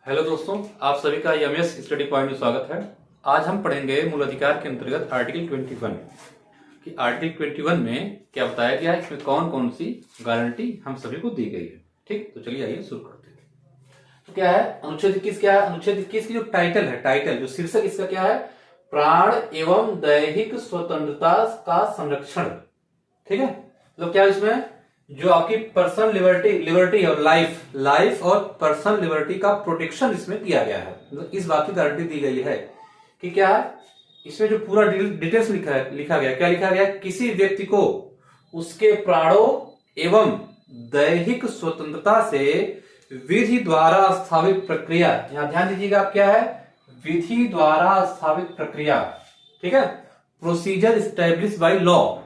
Hello दोस्तों, आप सभी का एमएस स्टडी पॉइंट में स्वागत है। आज हम पढ़ेंगे मूल अधिकार के अंतर्गत आर्टिकल 21 कि आर्टिकल 21 में क्या बताया गया है, इसमें कौन कौन सी गारंटी हम सभी को दी गई है। ठीक, तो चलिए आइए शुरू करते हैं। तो क्या है अनुच्छेद 21? क्या है अनुच्छेद 21 की जो टाइटल है, टाइटल जो शीर्षक इसका क्या है, प्राण एवं दैहिक स्वतंत्रता का संरक्षण। ठीक है, मतलब क्या इसमें जो आपकी पर्सनल लिबर्टी और लाइफ और पर्सनल लिबर्टी का प्रोटेक्शन इसमें किया गया है। मतलब इस बात की गारंटी दी गई है कि क्या है इसमें जो पूरा डिटेल्स लिखा गया, क्या लिखा गया, किसी व्यक्ति को उसके प्राणों एवं दैहिक स्वतंत्रता से विधि द्वारा स्थापित प्रक्रिया, यहां ध्यान दीजिएगा आप, क्या है विधि द्वारा स्थापित प्रक्रिया। ठीक है, प्रोसीजर स्टैब्लिश बाय लॉ।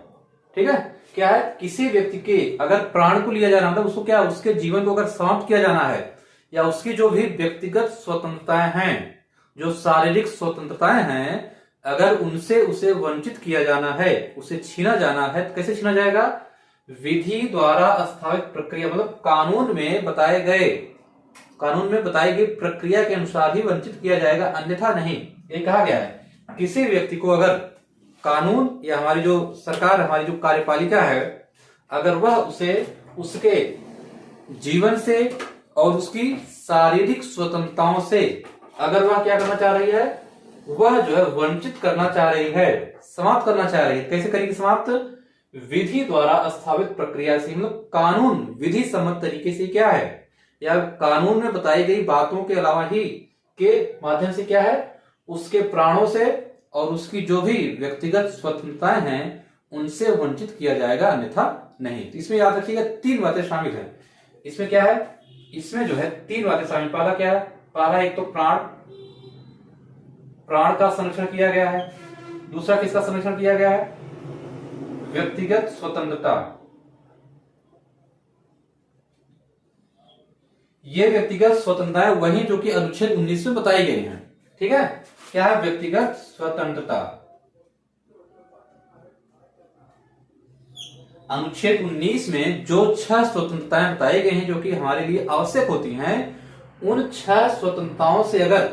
ठीक है, क्या है किसी व्यक्ति के अगर प्राण को लिया जाना, मतलब उसको क्या उसके जीवन को अगर समाप्त किया जाना है या उसकी जो भी व्यक्तिगत स्वतंत्रताएं हैं, जो शारीरिक स्वतंत्रताएं हैं, अगर उनसे उसे वंचित किया जाना है, उसे छीना जाना है, तो कैसे छीना जाएगा? विधि द्वारा स्थापित प्रक्रिया, मतलब कानून में बताई गई प्रक्रिया के अनुसार ही वंचित किया जाएगा, अन्यथा नहीं। ये कहा गया है किसी व्यक्ति को अगर कानून या हमारी जो सरकार, हमारी जो कार्यपालिका है, अगर वह उसे उसके जीवन से और उसकी शारीरिक स्वतंत्रताओं से अगर वह क्या करना चाह रही है, वह जो है वंचित करना चाह रही है, समाप्त करना चाह रही है, कैसे करेगी समाप्त? विधि द्वारा स्थापित प्रक्रिया से, मतलब कानून विधि सम्मत तरीके से क्या है, या कानून में बताई गई बातों के अलावा ही के माध्यम से क्या है, उसके प्राणों से और उसकी जो भी व्यक्तिगत स्वतंत्रताएं हैं उनसे वंचित किया जाएगा, अन्यथा नहीं। तो इसमें याद रखिएगा 3 बातें शामिल है। इसमें क्या है, इसमें जो है 3 बातें शामिल। पहला क्या है, पहला एक तो प्राण का संरक्षण किया गया है। दूसरा किसका संरक्षण किया गया है? व्यक्तिगत स्वतंत्रता। ये व्यक्तिगत स्वतंत्रताएं वही जो कि अनुच्छेद 19 में बताई गई हैं। ठीक है, क्या है व्यक्तिगत स्वतंत्रता? अनुच्छेद 19 में जो 6 स्वतंत्रताएं बताई गई हैं जो कि हमारे लिए आवश्यक होती हैं, उन 6 स्वतंत्रताओं से अगर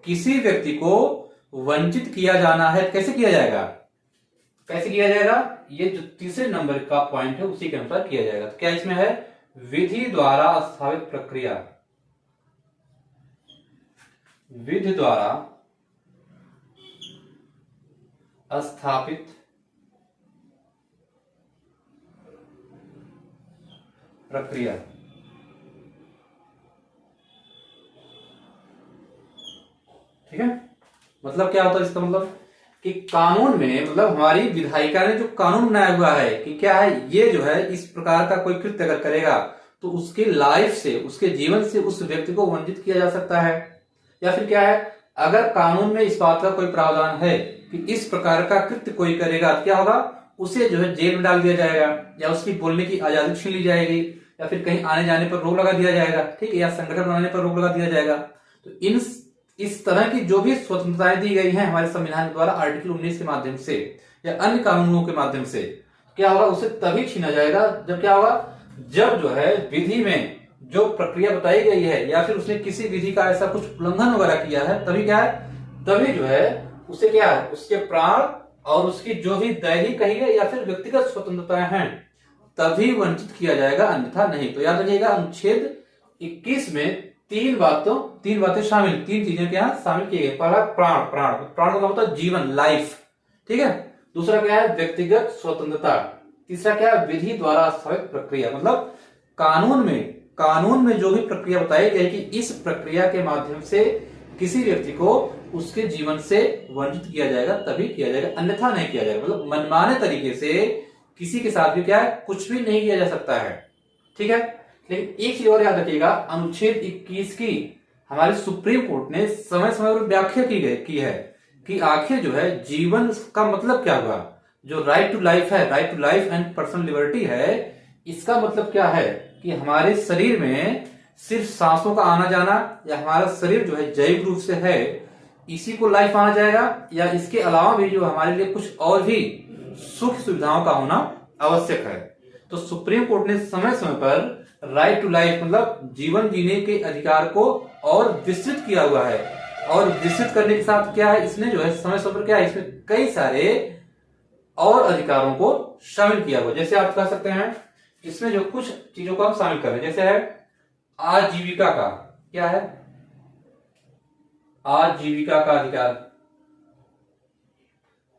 किसी व्यक्ति को वंचित किया जाना है, कैसे किया जाएगा? कैसे किया जाएगा? ये जो तीसरे नंबर का पॉइंट है उसी के अनुसार किया जाएगा। तो क्या इसमें है? विधि द्वारा स्थापित प्रक्रिया। विधि द्वारा स्थापित प्रक्रिया। ठीक है, मतलब क्या होता है इसका मतलब कि कानून में, मतलब हमारी विधायिका ने जो कानून बनाया हुआ है कि क्या है, ये जो है इस प्रकार का कोई कृत्य अगर करेगा तो उसकी लाइफ से, उसके जीवन से उस व्यक्ति को वंचित किया जा सकता है। या फिर क्या है, अगर कानून में इस बात का कोई प्रावधान है कि इस प्रकार का कृत्य कोई करेगा तो क्या होगा, उसे जो है जेल में डाल दिया जाएगा, या उसकी बोलने की आजादी छीन ली जाएगी, या फिर कहीं आने जाने पर रोक लगा दिया जाएगा। ठीक है, या संगठन बनाने पर रोक लगा दिया जाएगा। तो इस तरह की जो भी स्वतंत्रताएं दी गई हैं हमारे संविधान द्वारा आर्टिकल 19 के माध्यम से या अन्य कानूनों के माध्यम से, क्या होगा, उसे तभी छीना जाएगा जब क्या होगा, जब जो है विधि में जो प्रक्रिया बताई गई है या फिर उसने किसी विधि का ऐसा कुछ उल्लंघन वगैरह किया है, तभी क्या है, तभी जो है उसे क्या है, उसके प्राण और उसकी जो भी दैहिक कहिए या फिर व्यक्तिगत स्वतंत्रताएं हैं तभी वंचित किया जाएगा, अन्यथा नहीं। तो याद रखिएगा अनुच्छेद 21 में 3 बातें शामिल, 3 चीजें क्या शामिल की गई। पहला प्राण का मतलब जीवन, लाइफ। ठीक है, दूसरा क्या है व्यक्तिगत स्वतंत्रता, तीसरा क्या है विधि द्वारा स्थापित प्रक्रिया, मतलब कानून में जो भी प्रक्रिया बताई गई कि इस प्रक्रिया के माध्यम से किसी व्यक्ति को उसके जीवन से वंचित किया जाएगा, तभी किया जाएगा, अन्यथा नहीं किया जाएगा। मतलब मनमाने तरीके से किसी के साथ भी क्या है, कुछ भी नहीं किया जा सकता है। ठीक है, लेकिन एक चीज और याद रखिएगा, अनुच्छेद 21 की हमारे सुप्रीम कोर्ट ने समय समय पर व्याख्या की है कि आखिर जो है जीवन का मतलब क्या हुआ। जो राइट टू लाइफ है, right to life and personal liberty है, इसका मतलब क्या है कि हमारे शरीर में सिर्फ सांसों का आना जाना या हमारा शरीर जो है जैविक रूप से है, इसी को लाइफ माना जाएगा, या इसके अलावा भी जो हमारे लिए कुछ और भी सुख सुविधाओं का होना आवश्यक है। तो सुप्रीम कोर्ट ने समय समय पर राइट टू लाइफ मतलब जीवन जीने के अधिकार को और विस्तृत किया हुआ है। और विस्तृत करने के साथ क्या है, इसने जो है समय समय पर क्या है, इसमें कई सारे और अधिकारों को शामिल किया हुआ। जैसे आप कह सकते हैं इसमें जो कुछ चीजों को हम शामिल कर रहे हैं, जैसे है आजीविका का क्या है, आजीविका का अधिकार।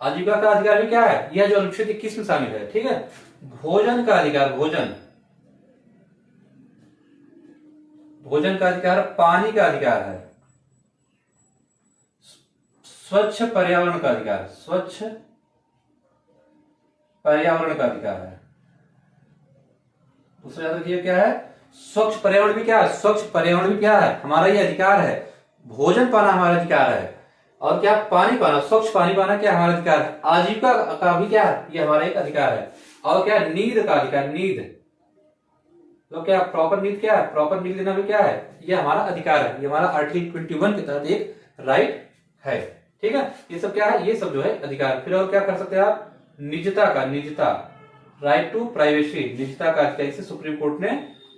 आजीविका का अधिकार भी क्या है, यह जो अनुच्छेद 21 में शामिल है। ठीक है, भोजन का अधिकार, भोजन का अधिकार, पानी का अधिकार है, स्वच्छ पर्यावरण का अधिकार, स्वच्छ पर्यावरण का अधिकार है। दूसरा याद रखिए क्या है, स्वच्छ पर्यावरण भी क्या है, स्वच्छ पर्यावरण भी क्या है, हमारा ये अधिकार है। भोजन पाना हमारा अधिकार है, और क्या पानी पाना, स्वच्छ पानी पाना क्या हमारा अधिकार है। आजीविका का भी क्या है, ये हमारा एक अधिकार है। और क्या, नींद का अधिकार, नींद तो क्या प्रॉपर नींद, क्या है प्रॉपर नींद लेना भी क्या है, ये हमारा अधिकार है। ये हमारा आर्टिकल 21 के तहत एक राइट है। ठीक है, ये सब क्या है, ये सब जो है अधिकार। फिर और क्या कर सकते हैं आप, निजता का, निजता, राइट टू प्राइवेसी, निजता का अधिकार। इसे सुप्रीम कोर्ट ने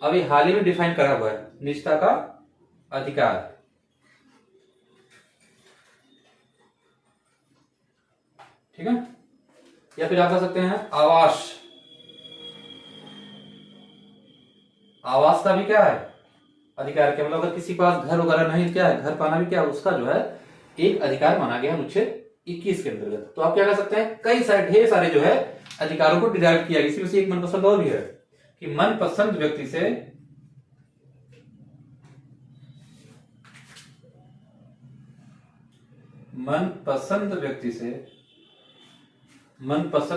अभी हाल ही में डिफाइन करा हुआ है, निजता का अधिकार। ठीक है, या फिर आप कह सकते हैं आवास, आवास का भी क्या है अधिकार। क्या मतलब अगर किसी के पास घर वगैरह नहीं, क्या है घर पाना भी क्या है, उसका जो है एक अधिकार माना गया अनुच्छेद 21 के अंतर्गत। तो आप क्या कह सकते हैं, कई सारे ढेर सारे जो है अधिकारों को डिराइव किया। इसी में से एक मनपसंद और भी है कि मनपसंद व्यक्ति से मनपसंद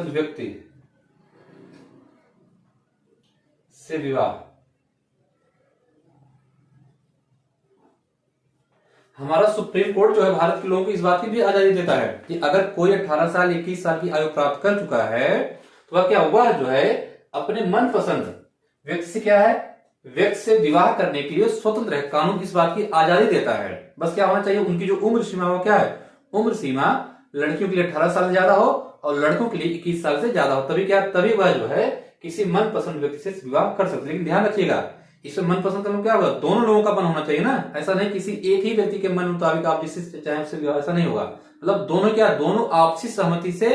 व्यक्ति से विवाह। हमारा सुप्रीम कोर्ट जो है भारत के लोगों को इस बात की भी आजादी देता है कि अगर कोई 18 साल 21 साल की आयु प्राप्त कर चुका है तो वह क्या, वह जो है अपने मनपसंद व्यक्ति से क्या है, व्यक्ति से विवाह करने के लिए स्वतंत्र है। कानून इस बात की आजादी देता है। बस क्या होना चाहिए, उनकी जो उम्र सीमा वो क्या है, उम्र सीमा लड़कियों के लिए 18 साल से ज्यादा हो और लड़कों के लिए 21 साल से ज्यादा हो, तभी क्या, तभी वह जो है किसी मनपसंद व्यक्ति से विवाह कर सकते। लेकिन ध्यान रखिएगा, इसमें मनपसंद का क्या होगा, दोनों लोगों का मन होना चाहिए ना। ऐसा नहीं किसी एक ही व्यक्ति के मन मुताबिक आप जिससे चाहे उससे विवाह, ऐसा नहीं होगा। मतलब दोनों क्या, दोनों आपसी सहमति से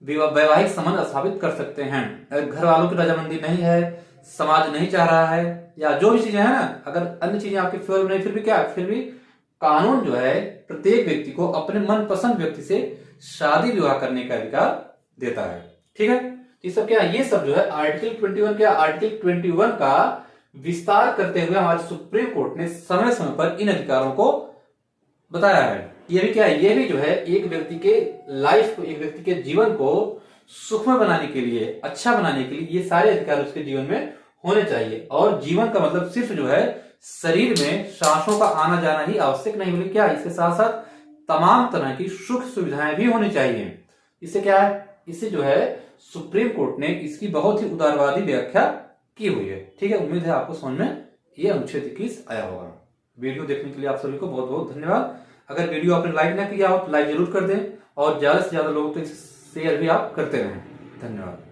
वैवाहिक संबंध स्थापित कर सकते हैं। अगर घर वालों की रजामंदी नहीं है, समाज नहीं चाह रहा है, या जो भी चीजें है ना, अगर अन्य चीजें आपके फेवर में नहीं, फिर भी क्या, फिर भी कानून जो है प्रत्येक व्यक्ति को अपने मनपसंद व्यक्ति से शादी विवाह करने का अधिकार देता है। ठीक है, ये सब क्या, ये सब जो है आर्टिकल 21 क्या, आर्टिकल 21 का विस्तार करते हुए हमारे सुप्रीम कोर्ट ने समय समय पर इन अधिकारों को बताया है। ये भी क्या है, ये भी जो है एक व्यक्ति के लाइफ को, एक व्यक्ति के जीवन को सुखमय बनाने के लिए, अच्छा बनाने के लिए ये सारे अधिकार उसके जीवन में होने चाहिए। और जीवन का मतलब सिर्फ जो है शरीर में सांसों का आना जाना ही आवश्यक नहीं, बल्कि क्या, इसके साथ साथ तमाम तरह की सुख सुविधाएं भी होनी चाहिए। इससे क्या है, इससे जो है सुप्रीम कोर्ट ने इसकी बहुत ही उदारवादी व्याख्या की हुई है। ठीक है, उम्मीद है आपको समझ में ये अनुच्छेद 21 आया होगा। वीडियो देखने के लिए आप सभी को बहुत बहुत धन्यवाद। अगर वीडियो आपने लाइक ना किया हो तो लाइक जरूर कर दें, और ज्यादा से ज्यादा लोगों तक शेयर भी आप करते रहें। धन्यवाद।